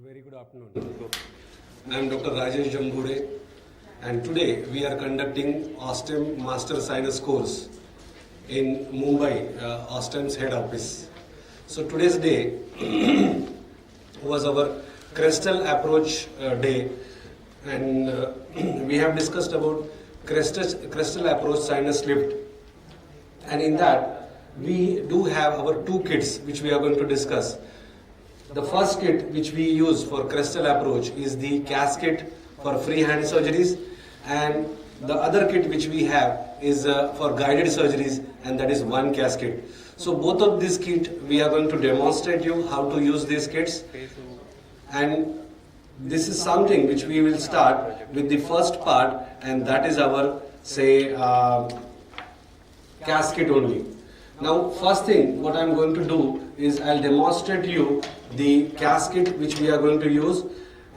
Very good afternoon. I am Dr. Rajesh Jambure, and today we are conducting Osstem Master Sinus course in Mumbai, Osstem's head office. So today's day was our crystal approach day, and we have discussed about crystal approach sinus lift, and in that we do have our two kits which we are going to discuss. The first kit which we use for crystal approach is the casket for free hand surgeries, and the other kit which we have is for guided surgeries, and that is one casket. So both of these kit we are going to demonstrate you how to use these kits, and this is something which we will start with the first part, and that is our casket only. Now first thing what I am going to do is I'll demonstrate you the casket which we are going to use,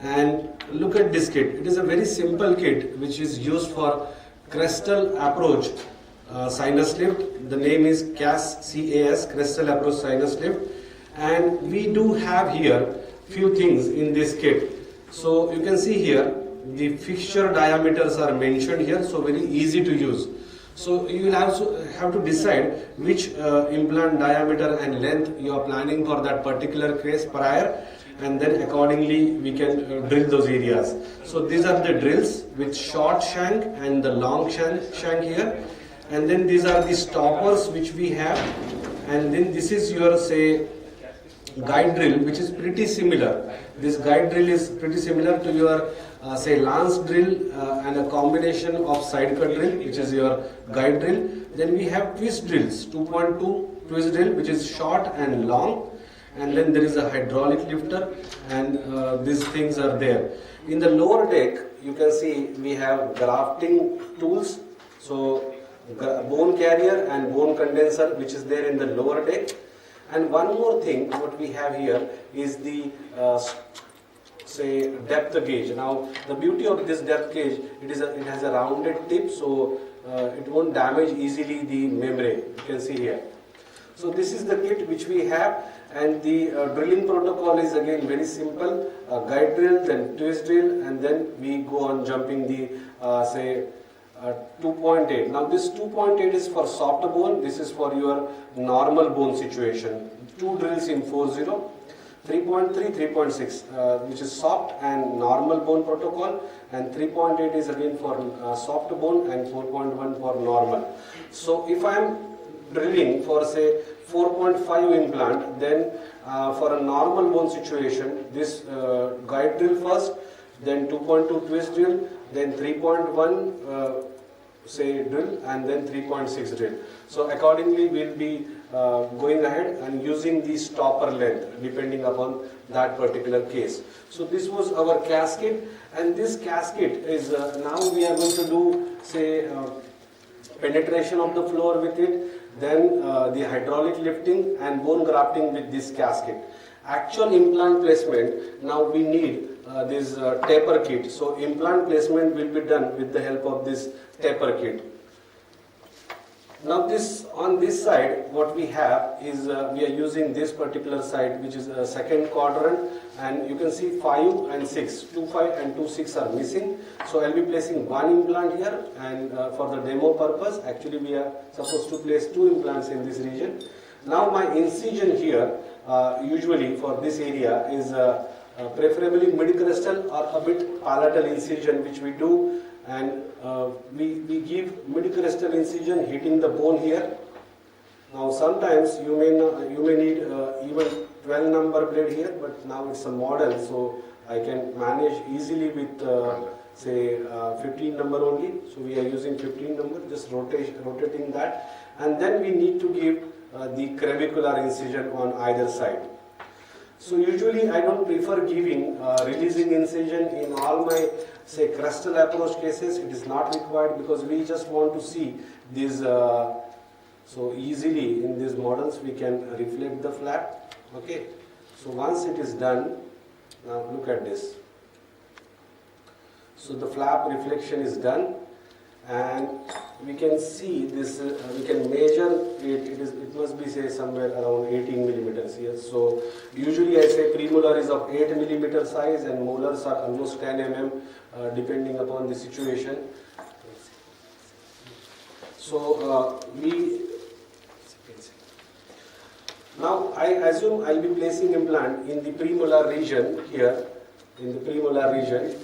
and look at this kit. It is a very simple kit which is used for crystal approach sinus lift. The name is CAS, crystal approach sinus lift, and we do have here few things in this kit. So you can see here the fixture diameters are mentioned here, so very easy to use. So you will have to decide which implant diameter and length you are planning for that particular case prior, and then accordingly we can drill those areas. So these are the drills with short shank and the long shank here, and then these are the stoppers which we have, and then this is your guide drill, which is pretty similar. This guide drill is pretty similar to your lance drill and a combination of side cut drill, which is your guide drill. Then we have twist drills, 2.2 twist drill, which is short and long, and then there is a hydraulic lifter, and these things are there. In the lower deck you can see we have grafting tools, so bone carrier and bone condenser which is there in the lower deck. And one more thing what we have here is the depth gauge. Now the beauty of this depth gauge, it has a rounded tip, so it won't damage easily the membrane. You can see here. So this is the kit which we have, and the drilling protocol is again very simple. Guide drill, then twist drill, and then we go on jumping the 2.8. Now this 2.8 is for soft bone, this is for your normal bone situation. Two drills in 4.0, 3.3, 3.6 which is soft and normal bone protocol, and 3.8 is again for soft bone, and 4.1 for normal. So if I am drilling for 4.5 implant, then for a normal bone situation, this guide drill first, then 2.2 twist drill, then 3.1 drill, and then 3.6 drill. So accordingly we'll be going ahead and using the stopper length depending upon that particular case. So this was our casket, and this casket is now we are going to do penetration of the floor with it, then the hydraulic lifting and bone grafting with this casket. Actual implant placement, now we need this taper kit. So implant placement will be done with the help of this taper kit. Now on this side what we have is we are using this particular side, which is a second quadrant, and you can see 5 and 6, 2.5 and 2.6 are missing. So I'll be placing one implant here, and for the demo purpose actually we are supposed to place 2 implants in this region. Now my incision here usually for this area is preferably mid-crestal or a bit palatal incision which we do, and we give mid-crestal incision hitting the bone here. Now sometimes you may need even 12 number blade here, but now it's a model, so I can manage easily with 15 number only. So we are using 15 number, just rotating that, and then we need to give the clavicular incision on either side. So usually I don't prefer giving releasing incision in all my crystal approach cases. It is not required because we just want to see these so easily in these models we can reflect the flap. Okay, so once it is done, now look at this. So the flap reflection is done, and we can see this, we can measure it, it must be say somewhere around 18 millimeters here. So usually I say premolar is of 8 millimeter size and molars are almost 10 mm depending upon the situation. So now I assume I'll be placing implant in the premolar region here, in the premolar region.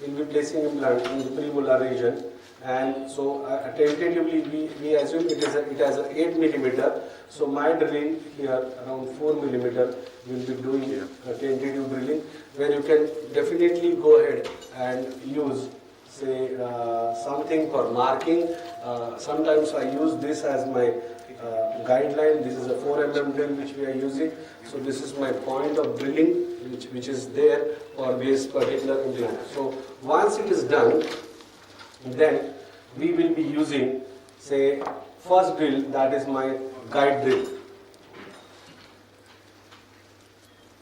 We'll be placing implant in the premolar region, and so tentatively we assume it has a 8 millimeter. So my drilling here around 4 millimeter will be doing a tentative drilling, where you can definitely go ahead and use say something for marking. Sometimes I use this as my guideline. This is a 4 mm drill which we are using. So this is my point of drilling which is there for this particular implant. So once it is done, then we will be using say first drill, that is my guide drill.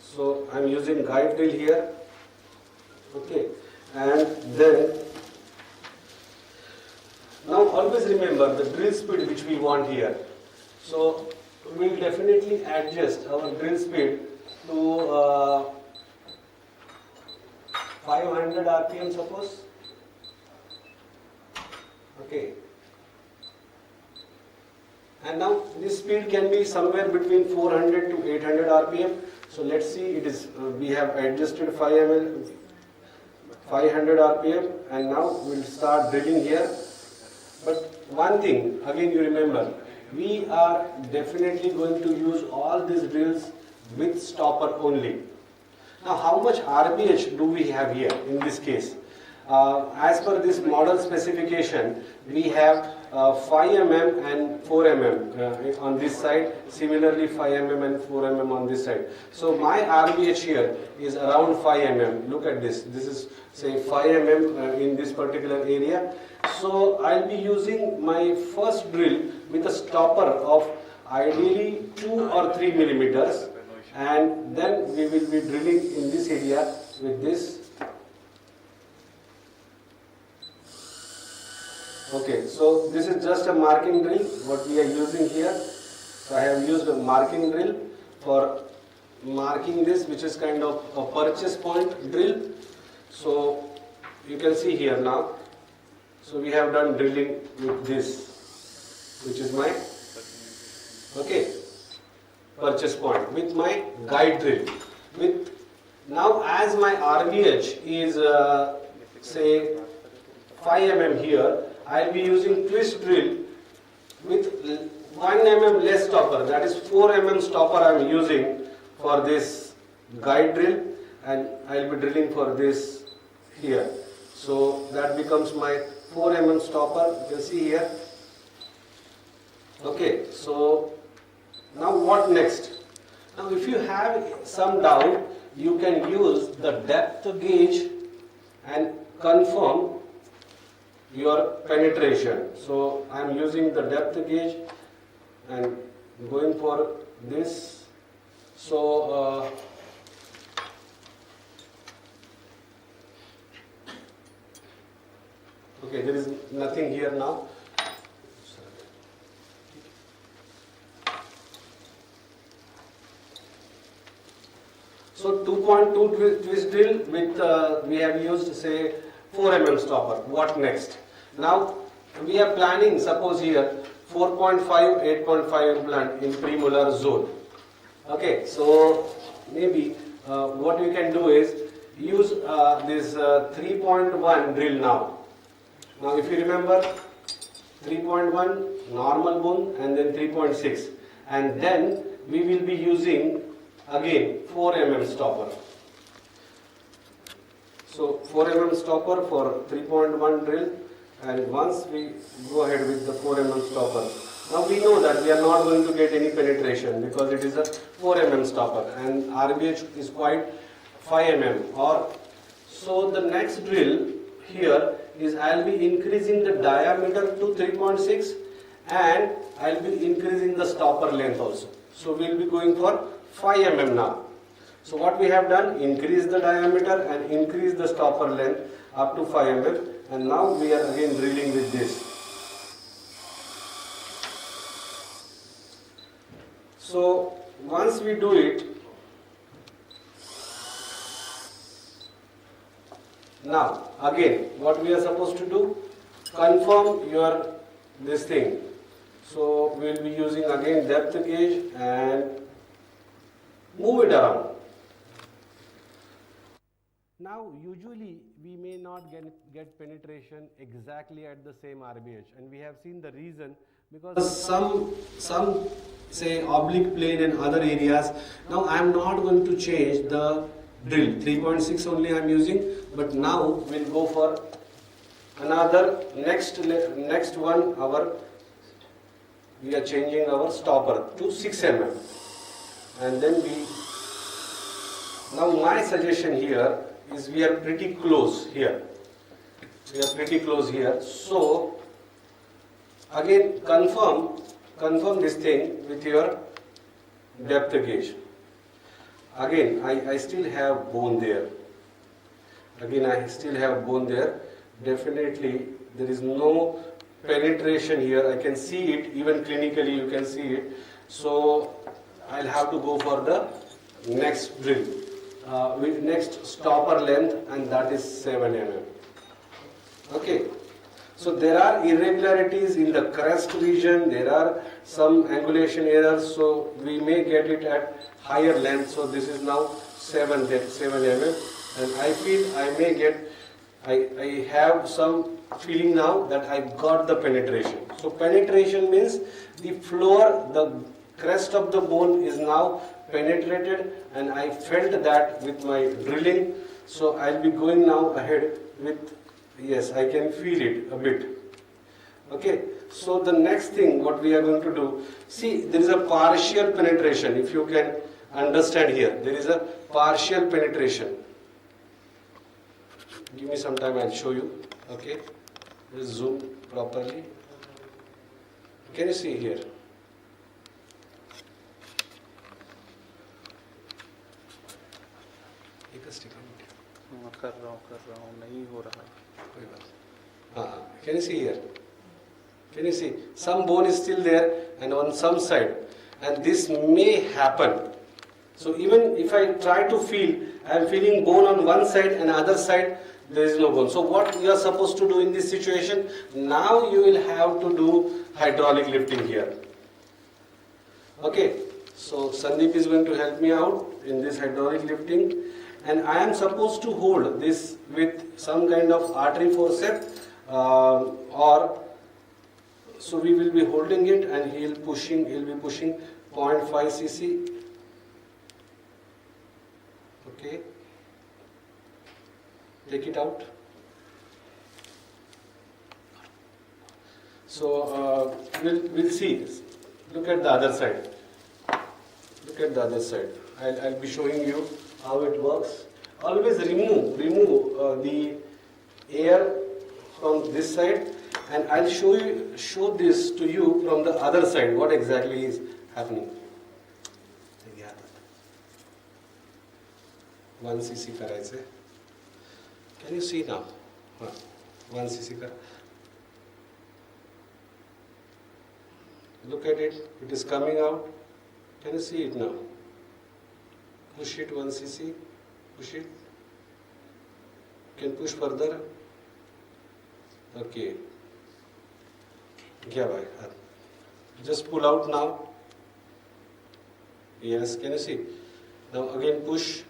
So I am using guide drill here, okay, and then now always remember the drill speed which we want here. So we will definitely adjust our drill speed to 500 RPM suppose, okay, and now this speed can be somewhere between 400 to 800 RPM. So let's see, it is we have adjusted 500 RPM, and now we'll start drilling here. But one thing again you remember, we are definitely going to use all these drills with stopper only. Now how much RBH do we have here in this case? As per this model specification, we have 5 mm and 4 mm on this side, similarly 5 mm and 4 mm on this side. So my RBH here is around 5 mm. Look at this, this is say 5 mm in this particular area. So I'll be using my first drill with a stopper of ideally 2 or 3 millimeters, and then we will be drilling in this area with this. Okay, so this is just a marking drill what we are using here. So I have used a marking drill for marking this, which is kind of a purchase point drill. So you can see here now. So we have done drilling with this, which is my purchase point, with my guide drill. With now as my RBH is say 5 mm here, I will be using twist drill with 1 mm less stopper, that is 4 mm stopper I am using for this guide drill, and I will be drilling for this here. So that becomes my 4 mm stopper, you can see here. Okay, so now what next? Now if you have some doubt, you can use the depth gauge and confirm your penetration. So I am using the depth gauge and going for this. So okay, there is nothing here now. So 2.2 twist drill with we have used say 4 mm stopper. What next? Now we are planning, suppose here 4.5, 8.5 implant in premolar zone. Okay, so maybe what we can do is use this 3.1 drill now. Now if you remember, 3.1 normal bone and then 3.6, and then we will be using again 4 mm stopper. So 4 mm stopper for 3.1 drill, and once we go ahead with the 4 mm stopper, now we know that we are not going to get any penetration because it is a 4 mm stopper and RBH is quite 5 mm. Or so the next drill here is I'll be increasing the diameter to 3.6 and I'll be increasing the stopper length also. So we'll be going for 5 mm now. So what we have done, increase the diameter and increase the stopper length up to 5 mm, and now we are again drilling with this. So once we do it, now again what we are supposed to do, confirm your this thing. So we will be using again depth gauge and move it around. Now usually we may not get penetration exactly at the same RBH, and we have seen the reason because some say oblique plane and other areas. Now I am not going to change the drill, 3.6 only I am using, but now we'll go for another next one. We are changing our stopper to 6 mm, and then now my suggestion here is we are pretty close here. So again confirm this thing with your depth gauge. Again I still have bone there. Definitely there is no penetration here. I can see it, even clinically you can see it. So I'll have to go for the next drill with next stopper length, and that is 7 mm. Okay, so there are irregularities in the crest region, there are some angulation errors, so we may get it at higher length. So this is now 7 mm, and I feel I have some feeling now that I got the penetration. So penetration means the floor, the crest of the bone is now penetrated, and I felt that with my drilling. So I'll be going now ahead with, yes, I can feel it a bit. Okay, so the next thing what we are going to do, see there is a partial penetration. If you can understand here, there is a partial penetration. Give me some time, I'll show you. Okay, let's zoom properly. Can you see here? कर रहा हूँ नहीं हो रहा है. Can you see here? Can you see? Some bone is still there and on some side, and this may happen. So even if I try to feel, I am feeling bone on one side and other side there is no bone. So what you are supposed to do in this situation? Now you will have to do hydraulic lifting here. Okay, so Sandeep is going to help me out in this hydraulic lifting, and I am supposed to hold this with some kind of artery forceps, or so we will be holding it, and he will be pushing 0.5 cc. Okay, take it out. So we'll see. Look at the other side. I'll be showing you how it works. Always remove the air from this side, and I'll show this to you from the other side, what exactly is happening. 1 cc करायचे. Can you see now? 1 cc करा. Look at it. It is coming out. Can you see it now? Push it 1 cc. Push it. You can push further. Okay. क्या भाई? Just pull out now. Yes. Can you see? Now again push.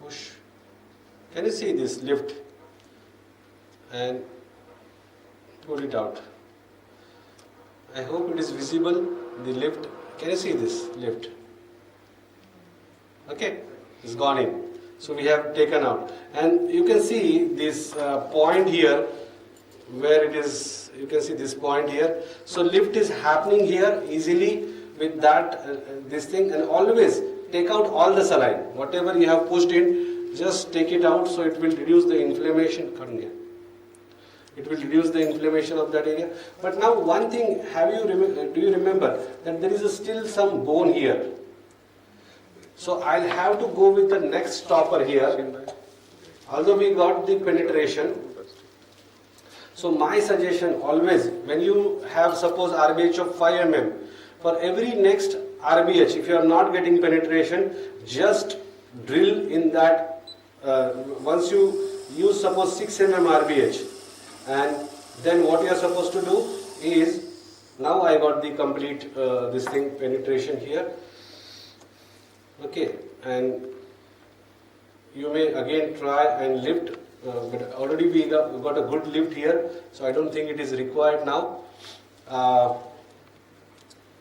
Push. Can you see this lift? And pull it out. I hope it is visible, the lift. Can you see this lift? Okay, it's gone in. So we have taken out. And you can see this point here, where it is, you can see this point here. So lift is happening here easily with that, this thing, and always take out all the saline. Whatever you have pushed in, just take it out, so it will reduce the inflammation. It will reduce the inflammation of that area. But now one thing, do you remember that there is still some bone here? So I'll have to go with the next stopper here. although we got the penetration, so my suggestion always, when you have suppose RBH of 5 mm, for every next RBH, if you are not getting penetration, just drill in that, once you use suppose 6 mm RBH, and then what you are supposed to do is, now I got the complete this thing penetration here, okay, and you may again try and lift, but already we got a good lift here, so I don't think it is required now.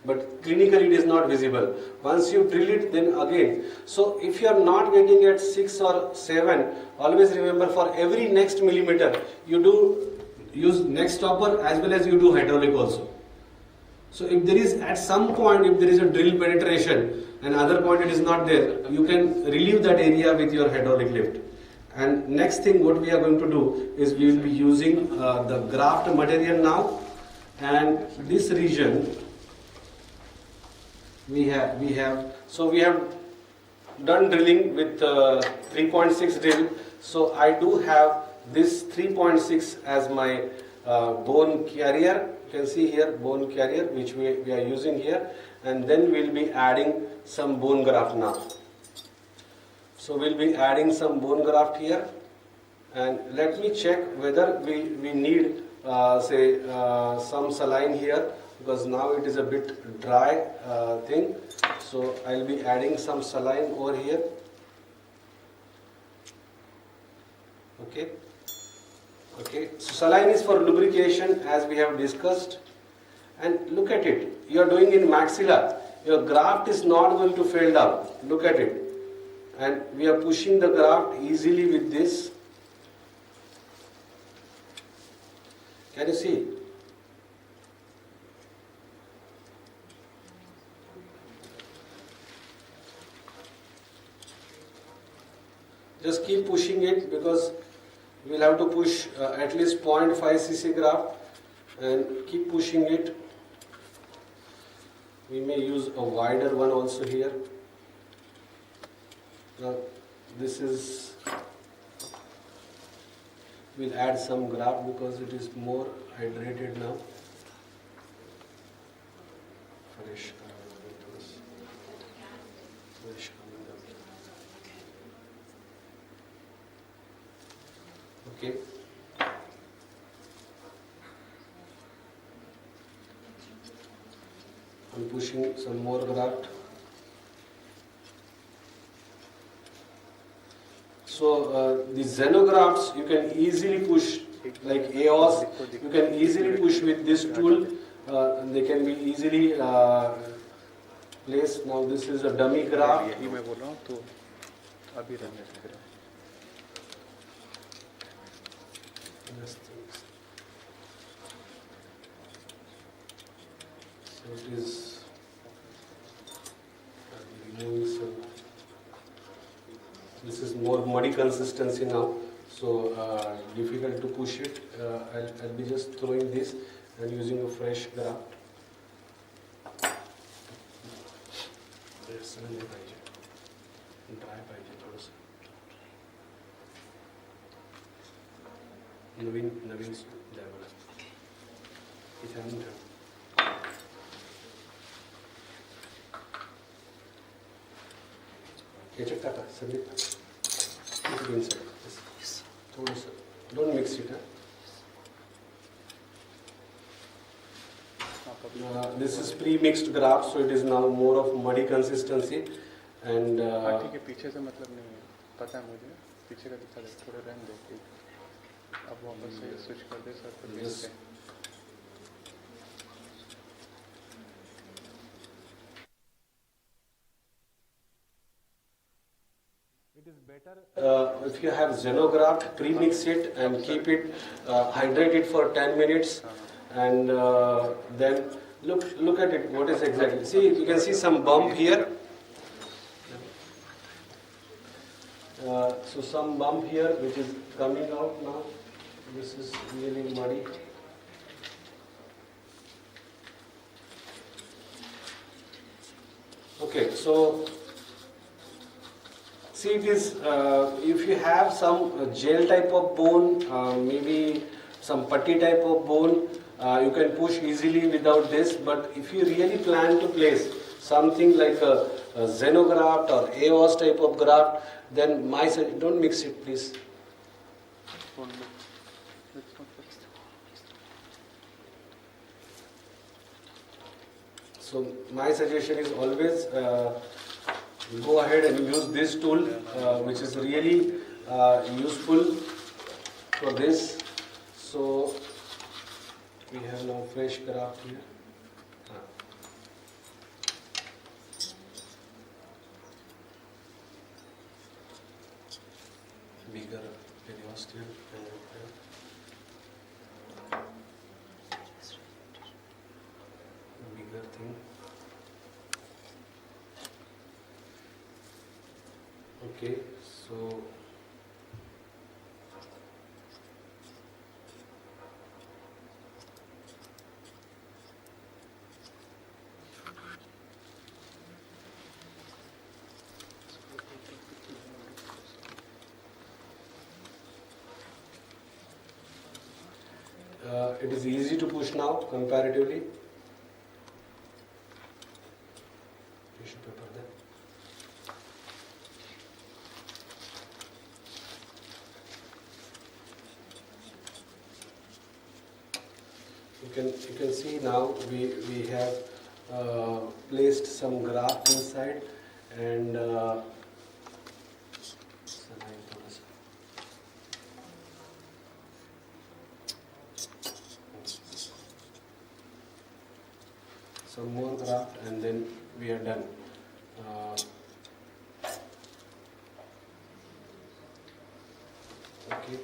But clinically it is not visible. Once you drill it, then again. So if you are not getting at 6 or 7, always remember for every next millimeter, you do use neck stopper as well as you do hydraulic also. So if there is at some point, if there is a drill penetration and other point it is not there, you can relieve that area with your hydraulic lift. And next thing what we are going to do is we will be using the graft material now, and this region we have done drilling with 3.6 drill. So I do have this 3.6 as my bone carrier. You can see here bone carrier which we are using here, and then we'll be adding some bone graft now. So we'll be adding some bone graft here, and let me check whether we need some saline here, because now it is a bit dry thing. So I'll be adding some saline over here. Okay. So saline is for lubrication, as we have discussed. And look at it. You are doing in maxilla. Your graft is not going to fail down. Look at it. And we are pushing the graft easily with this. Can you see? Just keep pushing it, because we will have to push at least 0.5 cc graft, and keep pushing it. We may use a wider one also here. Now this is, we'll add some graft because it is more hydrated now. Fresh. Okay. I'm pushing some more graft. So the xenografts you can easily push, like EOS, you can easily push with this tool. They can be easily placed. Now this is a dummy graft. So it is removing some. This is more muddy consistency now, so difficult to push it. I'll be just throwing this and using a fresh graft. नवीन द्या मला इथे आणून ठेव. याच्यात टाका सगळे थोडंसं, don't mix it. This is pre-mixed graft, so it is now more of muddy consistency, and ठीक है. पीछे से मतलब नहीं है, पता है मुझे. पीछे का दिखा दे, थोड़ा रहने दो. अब वापस से स्विच कर दे sir. yes. It is better if you have xenograft, pre-mix it and keep it hydrated for 10 minutes, and then look at it. What is exactly? See, you can see some bump here. So some bump here which is coming out now. This is really muddy. Okay, so See, it is, if you have some gel type of bone, maybe some putty type of bone, you can push easily without this. But if you really plan to place something like a xenograft or AOS type of graft, then don't mix it, please. One look. Let's not fix it. So my suggestion is always go ahead and use this tool, which is really useful for this. So we have now fresh graft here. Bigger periosteum. Bigger thing. Okay, so it is easy to push now comparatively. Tissue paper there. You can see now we have placed some graft inside and some more graft and then we are done. Okay.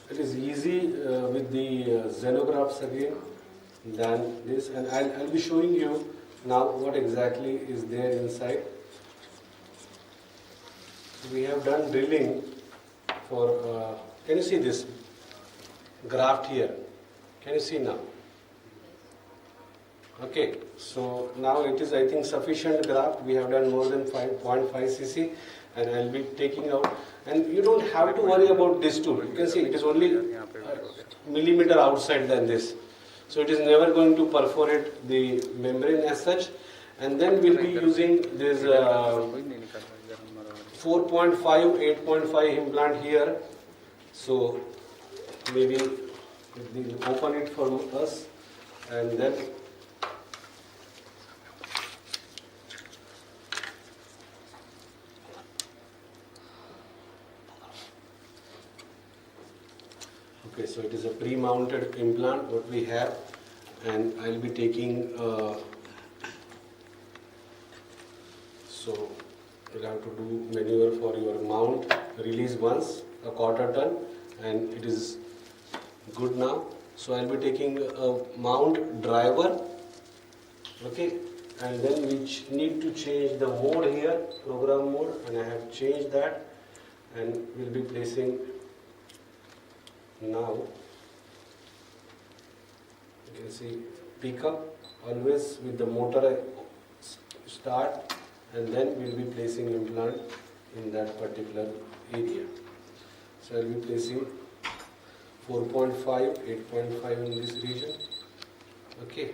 It is easy with the xenografts again than this, and I'll be showing you now what exactly is there inside. We have done drilling for, can you see this graft here? Can you see now? Okay, so now it is, I think, sufficient graft. We have done more than 5.5 cc and I'll be taking out. And you don't have to worry about this tool. You can see it is only a millimeter outside than this. So it is never going to perforate the membrane as such. And then we'll be using this 4.5, 8.5 implant here. So maybe we'll open it for us and then okay, so it is a pre-mounted implant what we have, and I'll be taking so you'll have to do maneuver for your mount, release once, a quarter turn, and it is good now. So I'll be taking a mount driver, okay, and then we need to change the mode here, program mode, and I have changed that, and we'll be placing now. You can see pick up always with the motor start, and then we'll be placing implant in that particular area. So I'll be placing 4.5, 8.5 in this region. Okay.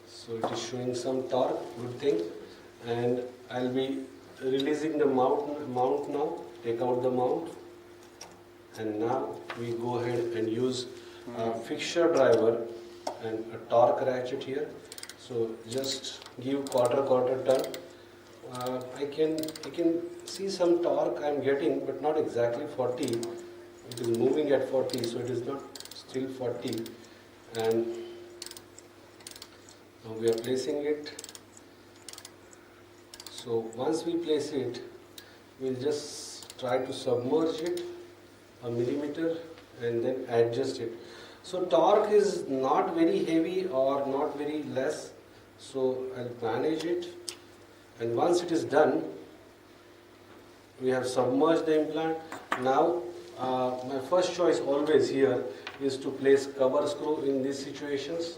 So it is showing some torque, good thing. And I'll be releasing the mount now. Take out the mount. And now we go ahead and use a fixture driver and a torque ratchet here. So just give quarter turn. I can see some torque I am getting, but not exactly 40. It is moving at 40, so it is not still 40. And now we are placing it. So once we place it, we'll just try to submerge it a millimeter and then adjust it. So torque is not very heavy or not very less, so I'll manage it, and once it is done, we have submerged the implant. Now my first choice always here is to place cover screw in these situations.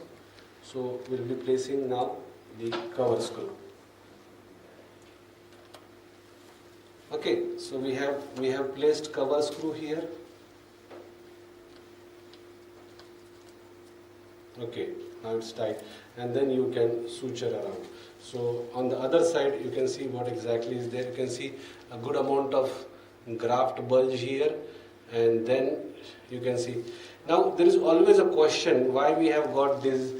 So we'll be placing now the cover screw. Okay, so we have placed cover screw here. Okay, now it's tight, and then you can suture around. So on the other side, you can see what exactly is there. You can see a good amount of graft bulge here, and then you can see. Now there is always a question why we have got this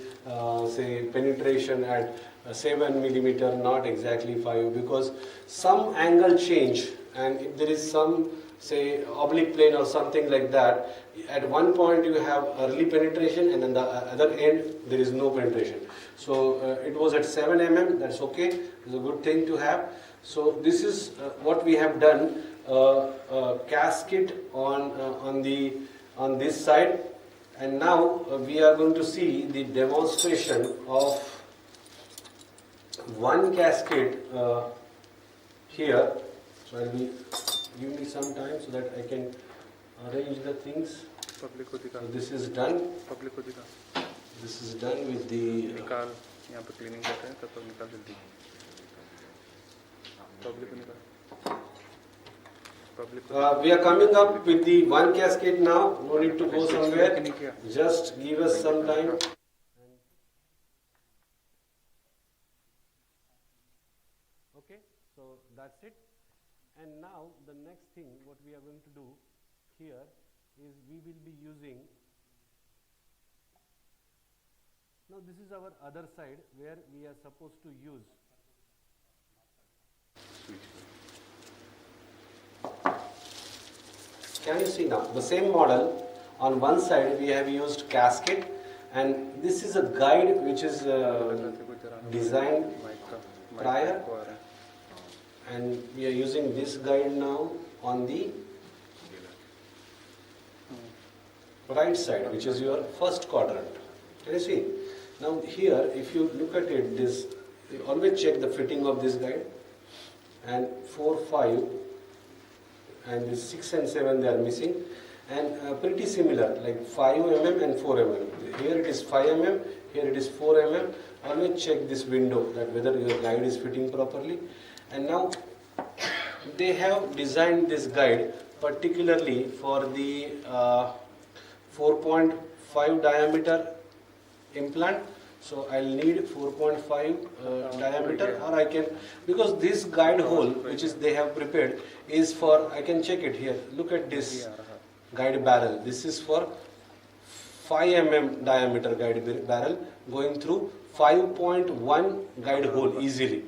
say penetration at 7 millimeter, not exactly 5, because some angle change, and if there is some say oblique plane or something like that, at one point you have early penetration and on the other end there is no penetration. So it was at 7 mm, that's okay, it's a good thing to have. So this is what we have done, casket on this side, and now we are going to see the demonstration of one casket here. So I'll be give me some time so that I can arrange the things. Public को दिखा. So this is done. Public को दिखा. This is done with the निकाल. यहाँ पे cleaning करते हैं तब तक निकाल जल्दी. पब्लिक को निकाल. पब्लिक को. we are coming up with the one cascade now. No need to go somewhere. Just give us some time. Okay, so that's it. And now the next thing what we are going to do here is we will be using. Now this is our other side where we are supposed to use. Can you see now the same model? On one side we have used casket, and this is a guide which is designed prior, and we are using this guide now on the right side, which is your first quadrant. Can you see? Now here, if you look at it, this you always check the fitting of this guide, and 4, 5, and this 6 and 7 they are missing, and pretty similar, like 5 mm and 4 mm. Here it is 5 mm, here it is 4 mm. Always check this window that whether your guide is fitting properly. And now they have designed this guide particularly for the 4.5 diameter implant. So I'll need 4.5 diameter, or I can, because this guide hole which is they have prepared is for, I can check it here. Look at this guide barrel. This is for 5 mm diameter guide barrel going through 5.1 guide hole easily.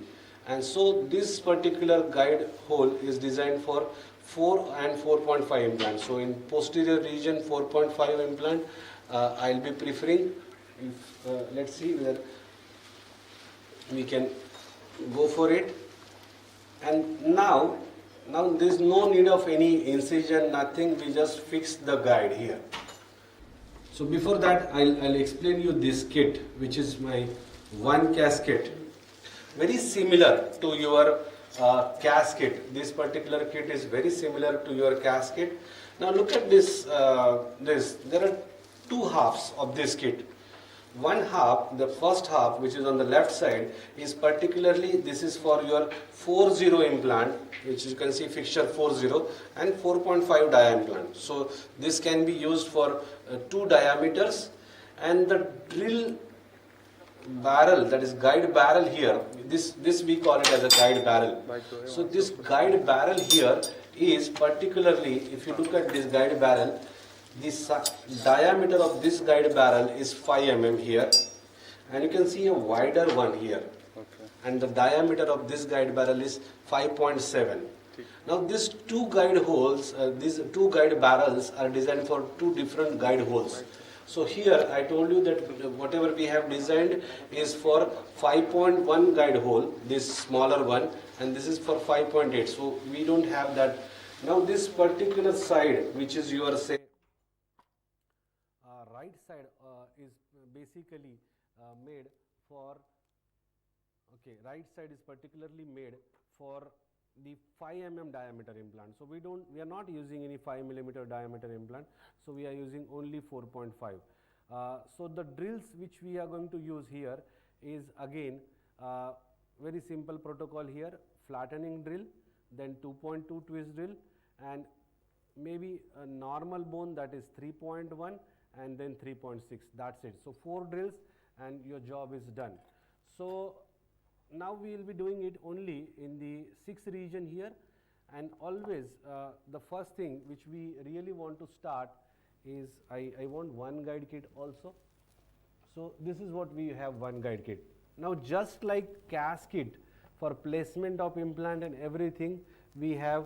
And so this particular guide hole is designed for 4 and 4.5 implants. So in posterior region 4.5 implant, I'll be preferring. If, let's see where we can go for it. And now there's no need of any incision, nothing. We just fix the guide here. So before that, I'll explain you this kit, which is my one casket. Very similar to your casket. This particular kit is very similar to your casket. Now look at this. There are two halves of this kit. One half, the first half, which is on the left side, is particularly, this is for your 40 implant, which you can see fixture 40 and 4.5 dia implant. So this can be used for 2 diameters, and the drill barrel, that is guide barrel here, this we call it as a guide barrel. So this guide barrel here is particularly, if you look at this guide barrel, this diameter of this guide barrel is 5 mm here, and you can see a wider one here, and the diameter of this guide barrel is 5.7. Now these two guide holes, these two guide barrels are designed for two different guide holes. So here I told you that whatever we have designed is for 5.1 guide hole, this smaller one, and this is for 5.8. So we don't have that. Now this particular side, which is your say right side, is basically made for, okay, right side is particularly made for the 5 mm diameter implant. So we are not using any 5 millimeter diameter implant. So we are using only 4.5. So the drills which we are going to use here is again very simple protocol here: flattening drill, then 2.2 twist drill, and maybe a normal bone, that is 3.1, and then 3.6. That's it. So 4 drills and your job is done. So now we will be doing it only in the 6th region here, and always the first thing which we really want to start is I want one guide kit also. So this is what we have, one guide kit. Now just like casket for placement of implant and everything, we have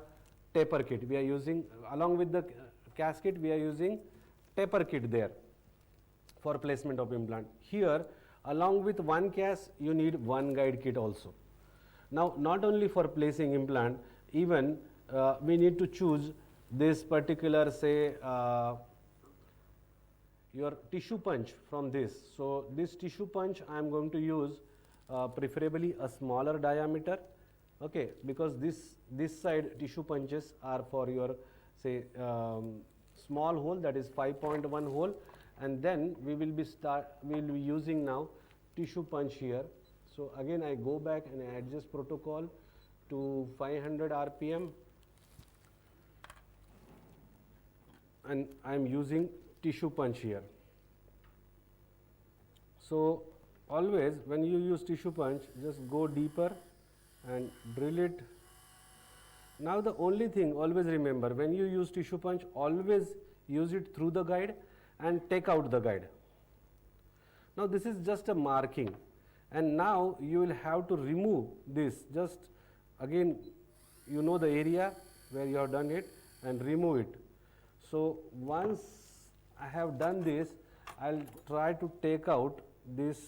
taper kit. We are using, along with the casket, we are using taper kit there for placement of implant. Here, along with one cast, you need one guide kit also. Now not only for placing implant, even we need to choose this particular, say, your tissue punch from this. So this tissue punch I am going to use preferably a smaller diameter, okay, because this side tissue punches are for your, say, small hole, that is 5.1 hole, and then we will be using now tissue punch here. So again I go back and I adjust protocol to 500 RPM, and I am using tissue punch here. So always when you use tissue punch, just go deeper and drill it. Now the only thing, always remember, when you use tissue punch, always use it through the guide and take out the guide. Now this is just a marking, and now you will have to remove this. Just again, you know the area where you have done it, and remove it. So once I have done this, I'll try to take out this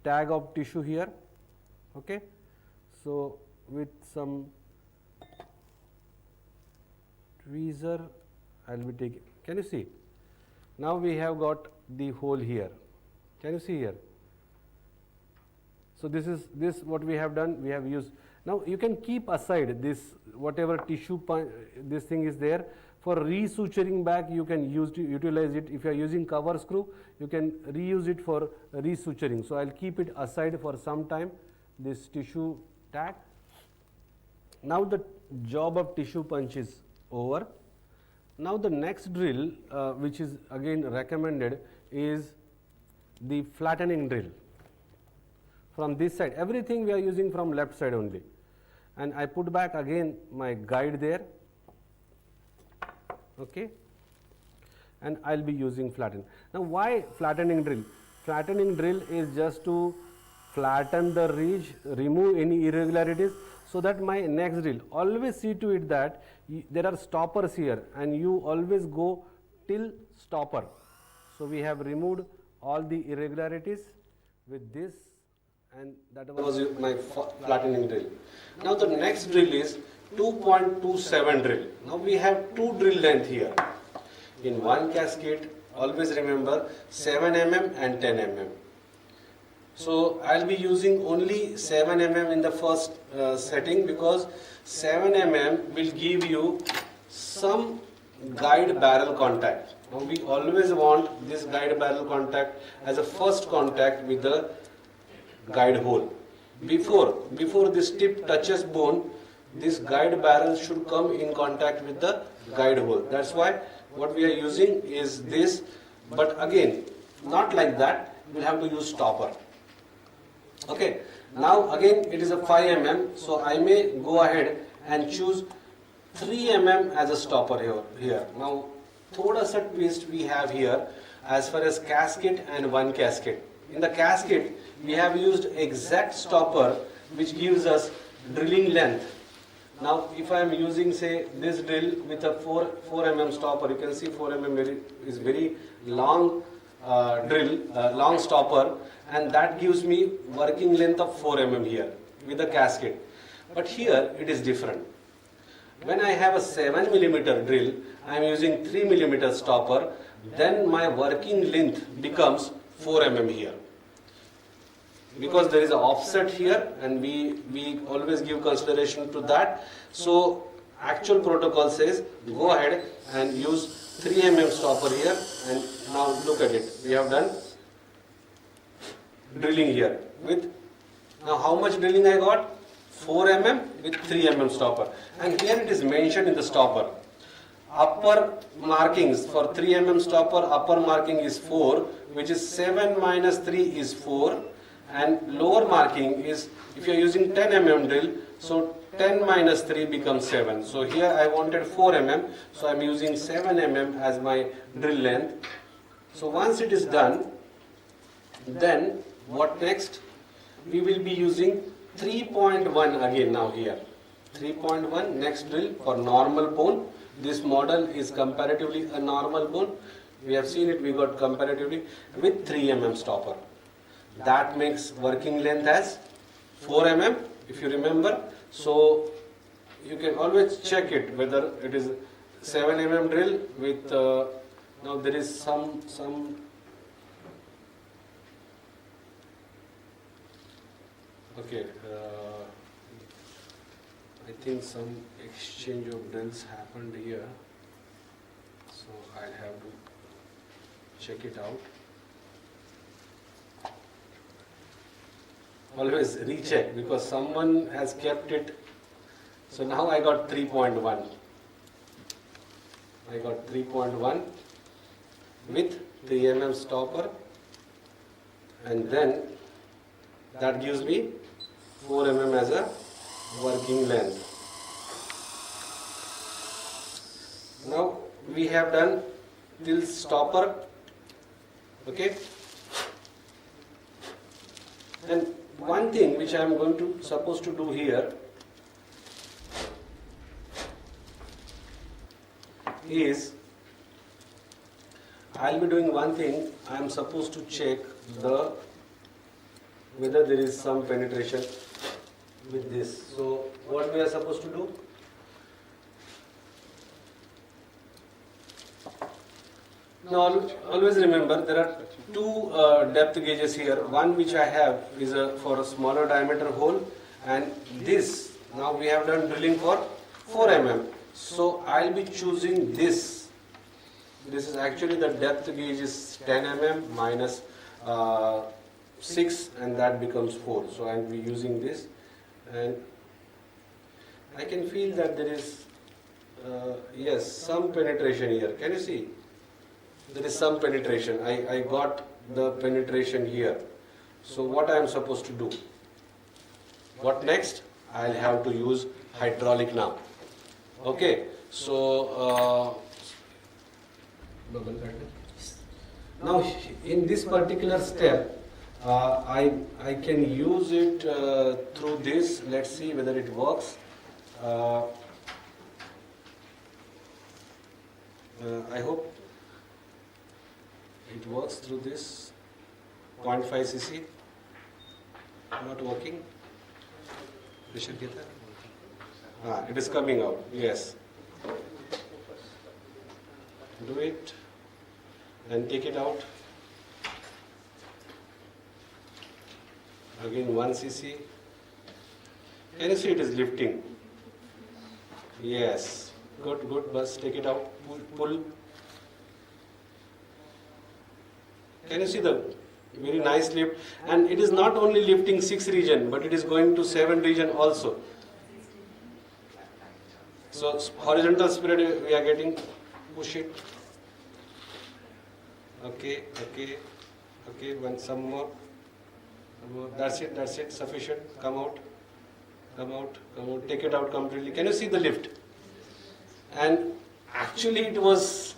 tag of tissue here, okay. So with some tweezer I'll be taking. Can you see? Now we have got the hole here. Can you see here? So this is what we have done. We have used. Now you can keep aside this whatever tissue this thing is there. For resuturing back, you can utilize it. If you are using cover screw, you can reuse it for resuturing. So I'll keep it aside for some time, this tissue tag. Now the job of tissue punch is over. Now the next drill which is again recommended is the flattening drill. From this side, everything we are using from left side only, and I put back again my guide there, okay, and I'll be using flatten. Now why flattening drill? Flattening drill is just to flatten the ridge, remove any irregularities, so that my next drill, always see to it that there are stoppers here and you always go till stopper. So we have removed all the irregularities with this, and that was my flattening drill. Now the next drill is 2.27 drill. Now we have two drill length here. In one cascade, always remember 7 mm and 10 mm. So I'll be using only 7 mm in the first setting, because 7 mm will give you some guide barrel contact. Now we always want this guide barrel contact as a first contact with the guide hole. Before this tip touches bone, this guide barrel should come in contact with the guide hole. That's why what we are using is this, but again, not like that, we'll have to use stopper. Okay, now again it is a 5 mm, so I may go ahead and choose 3 mm as a stopper here. Now, thoda sa twist we have here as far as casket and one casket. In the casket, we have used exact stopper which gives us drilling length. Now, if I am using, say, this drill with a 4 mm stopper, you can see 4 mm is very long drill, long stopper, and that gives me working length of 4 mm here with the casket. But here it is different. When I have a 7 mm drill, I am using 3 mm stopper, then my working length becomes 4 mm here. because there is an offset here and we always give consideration to that. So actual protocol says go ahead and use 3 mm stopper here, and now look at it. We have done drilling here with, now how much drilling I got? 4 mm with 3 mm stopper, and here it is mentioned in the stopper. Upper markings for 3 mm stopper, upper marking is 4, which is 7 minus 3 is 4, and lower marking is, if you are using 10 mm drill, so 10 minus 3 becomes 7. So here I wanted 4 mm, so I am using 7 mm as my drill length. So once it is done, then what next? We will be using 3.1 again now here. 3.1 next drill for normal bone. This model is comparatively a normal bone. We have seen it, we got comparatively with 3 mm stopper. That makes working length as 4 mm, if you remember. So you can always check it whether it is 7 mm drill with, now there is some okay, I think some exchange of drills happened here, so I'll have to check it out. Always recheck because someone has kept it. So now I got 3.1. I got 3.1 with 3 mm stopper, and then that gives me 4 mm as a working length. Now we have done till stopper, okay, and one thing which I am going to supposed to do here is, I will be doing one thing. I am supposed to check whether there is some penetration with this. So what we are supposed to do? Now always remember there are two depth gauges here. One which I have is for a smaller diameter hole, and this, now we have done drilling for 4 mm. So I'll be choosing this. This is actually the depth gauge is 10 mm minus 6, and that becomes 4. So I'll be using this, and I can feel that there is yes, some penetration here. Can you see? There is some penetration. I got the penetration here. So what I am supposed to do? What next? I'll have to use hydraulic now. Okay. So now in this particular step, I can use it through this. Let's see whether it works. I hope it works through this 0.5 cc. Not working. Pressure get that? It is coming out. Yes. Do it and take it out. Again 1 cc. Can you see it is lifting? Yes. Good, good. Bus, take it out. Pull. Can you see the very nice lift? And it is not only lifting 6 region, but it is going to 7 region also. So horizontal spread we are getting. Push it. Okay. Some more. That's it. Sufficient. Come out. Take it out completely. Can you see the lift? And actually it was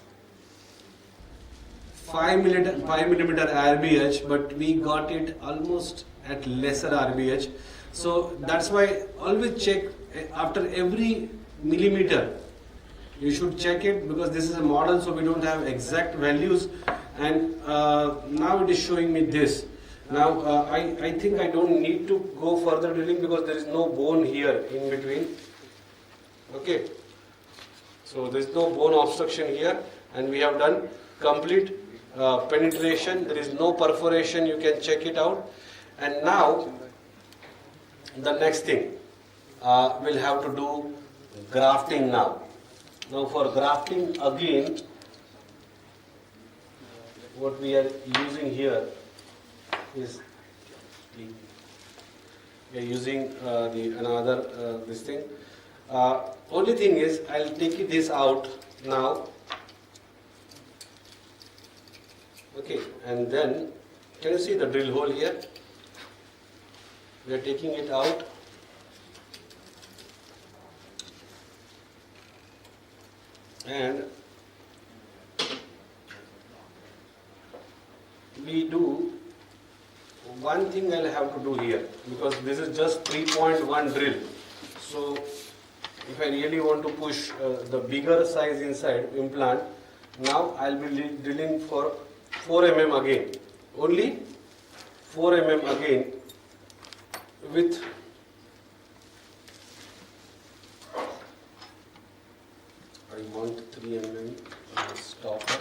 5 millimeter RBH, but we got it almost at lesser RBH. So that's why always check after every millimeter. You should check it, because this is a model, so we don't have exact values. And now it is showing me this. Now I think I don't need to go further drilling because there is no bone here in between. Okay. So there is no bone obstruction here, and we have done complete penetration. There is no perforation. You can check it out. And now the next thing, we'll have to do grafting now. Now for grafting again, what we are using here is we are using another this thing. Only thing is, I'll take this out now. Okay, and then can you see the drill hole here? We are taking it out. And we do one thing I'll have to do here, because this is just 3.1 drill. So if I really want to push the bigger size inside implant, now I'll be drilling for 4 mm again. Only 4 mm again with I want 3 mm stopper.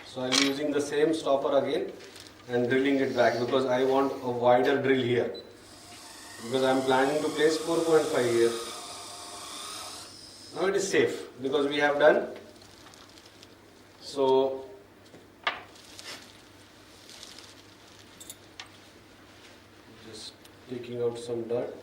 So I'm using the same stopper again and drilling it back, because I want a wider drill here, because I'm planning to place 4.5 here. Now it is safe because we have done. So just taking out some dirt.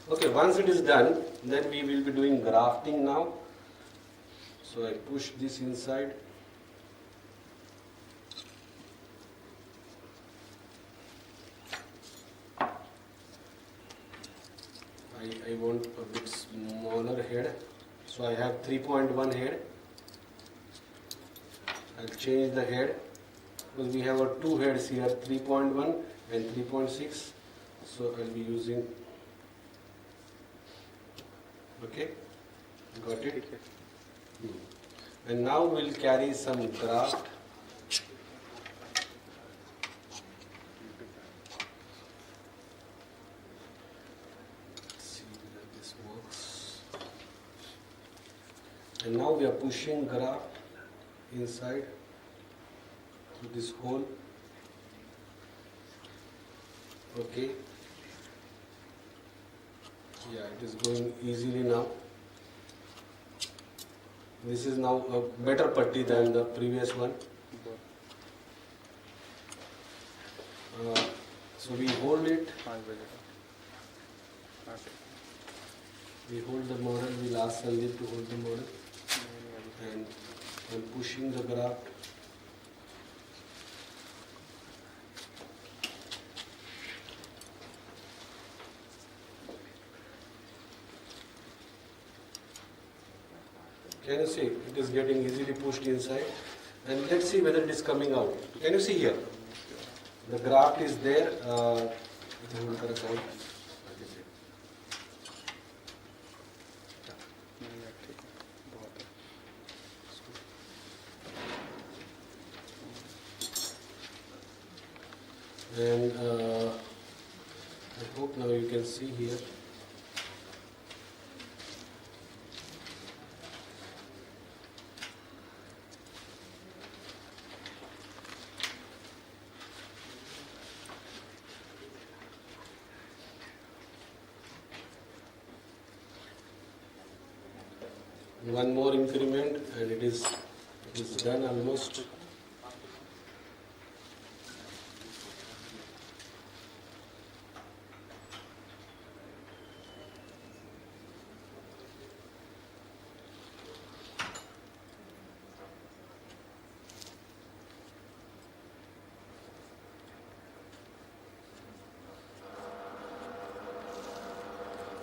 Okay, once it is done, then we will be doing grafting now. So I push this inside. I want a bit smaller head. So I have 3.1 head. I'll change the head, because we have our two heads here, 3.1 and 3.6. So I'll be using. Okay, got it? And now we'll carry some graft. Let's see whether this works. And now we are pushing graft inside through this hole. Okay. Yeah, it is going easily now. This is now a better putty than the previous one. So we hold it. We hold the model. We'll ask Sandeep to hold the model. And I'm pushing the graft. Can you see? It is getting easily pushed inside. And let's see whether it is coming out. Can you see here? The graft is there. And I hope now you can see here. One more increment and it is done almost.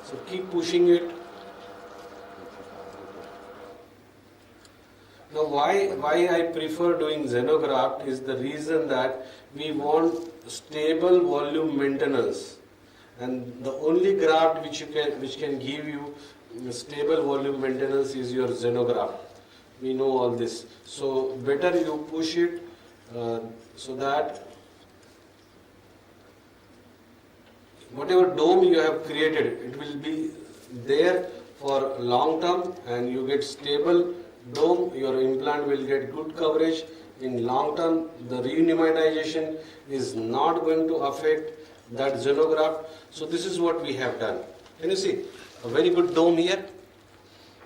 So keep pushing it. Now why I prefer doing xenograft is the reason that we want stable volume maintenance, and the only graft which can give you stable volume maintenance is your xenograft. We know all this. So better you push it so that whatever dome you have created, it will be there for long term and you get stable dome, your implant will get good coverage. In long term, the repneumation is not going to affect that xenograft. So this is what we have done. Can you see? A very good dome here.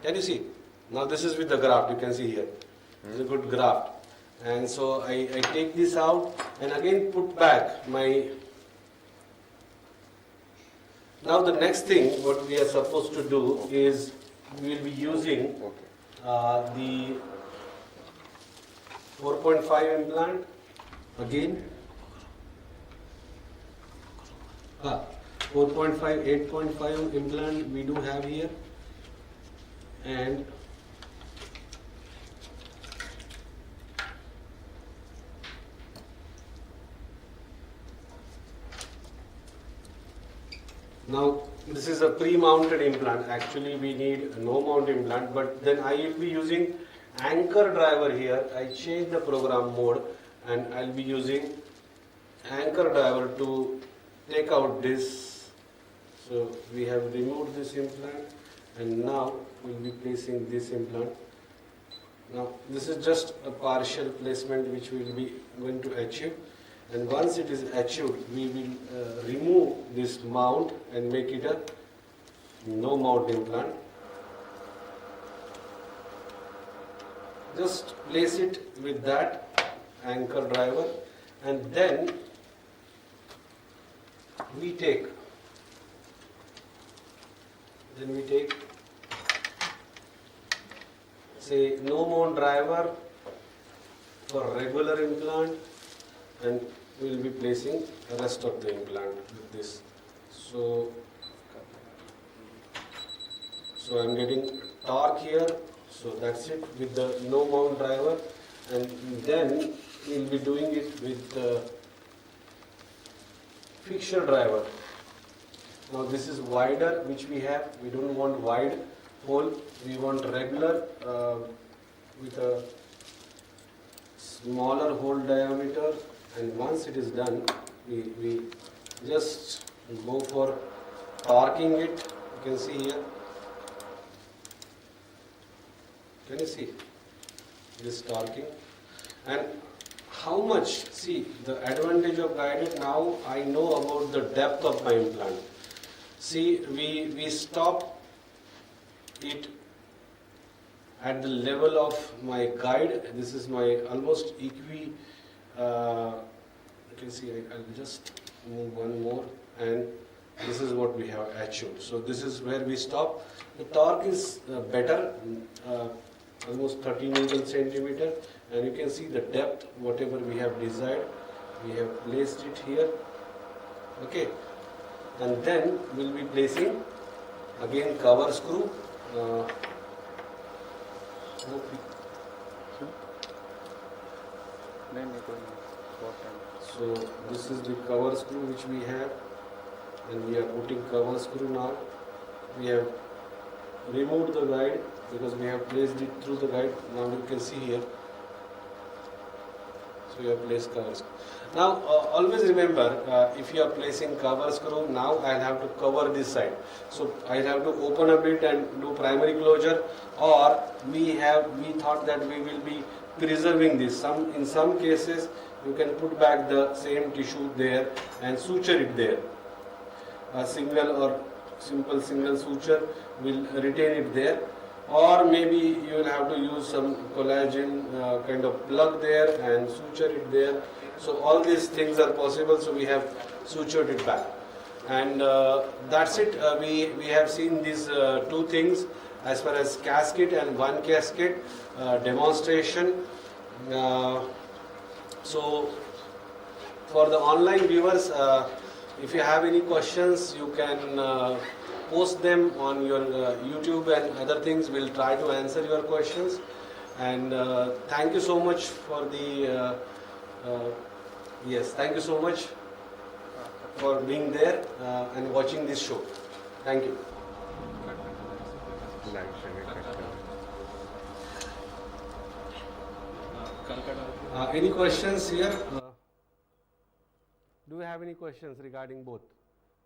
Can you see? Now this is with the graft, you can see here. It's a good graft. And so I take this out and again put back my... Now the next thing what we are supposed to do is we will be using the 4.5 implant again. 4.5, 8.5 implant we do have here, and now this is a pre-mounted implant. Actually we need no mount implant, but then I will be using anchor driver here. I change the program mode and I'll be using anchor driver to take out this. So we have removed this implant and now we'll be placing this implant. Now this is just a partial placement which we will be going to achieve, and once it is achieved we will remove this mount and make it a no mount implant. Just place it with that anchor driver and then we take say no mount driver for regular implant, and we will be placing the rest of the implant with this. So I am getting torque here, so that's it with the no mount driver, and then we will be doing it with the fixture driver. Now this is wider which we have. We don't want wide hole, we want regular with a smaller hole diameter, and once it is done we just go for torquing it. You can see here. Can you see this torquing? And how much? See, the advantage of guided, now I know about the depth of my implant. See, we stop it at the level of my guide. This is my almost you can see, I'll just move one more, and this is what we have achieved. So this is where we stop. The torque is better, almost 13 Newton centimeter, and you can see the depth, whatever we have desired, we have placed it here. Okay, and then we'll be placing again cover screw. So this is the cover screw which we have, and we are putting cover screw now. We have removed the guide because we have placed it through the guide. Now you can see here. So we have placed cover screw. Now always remember, if you are placing cover screw, now I'll have to cover this side. So I'll have to open a bit and do primary closure, or we thought that we will be preserving this. In some cases you can put back the same tissue there and suture it there. A single or simple single suture will retain it there, or maybe you will have to use some collagen kind of plug there and suture it there. So all these things are possible, so we have sutured it back, and that's it. We have seen these two things as far as casket and one casket demonstration. So for the online viewers, if you have any questions, you can post them on your YouTube and other things. We'll try to answer your questions. And thank you so much for the yes, thank you so much for being there and watching this show. Thank you. Any questions here? Do you have any questions regarding both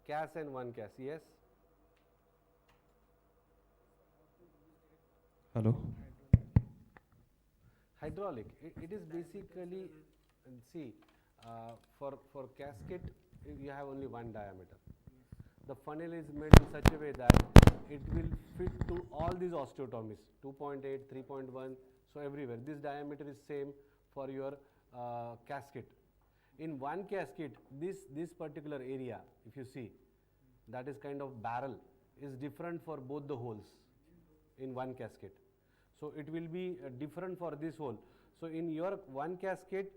CAS and one CAS? Yes? Hello. Hydraulic, it is basically, see, for casket, you have only one diameter. The funnel is made in such a way that it will fit to all these osteotomies, 2.8, 3.1, so everywhere. This diameter is same for your casket. In one casket, this particular area, if you see, that is kind of barrel, is different for both the holes in one casket. So it will be different for this hole. So in your one casket,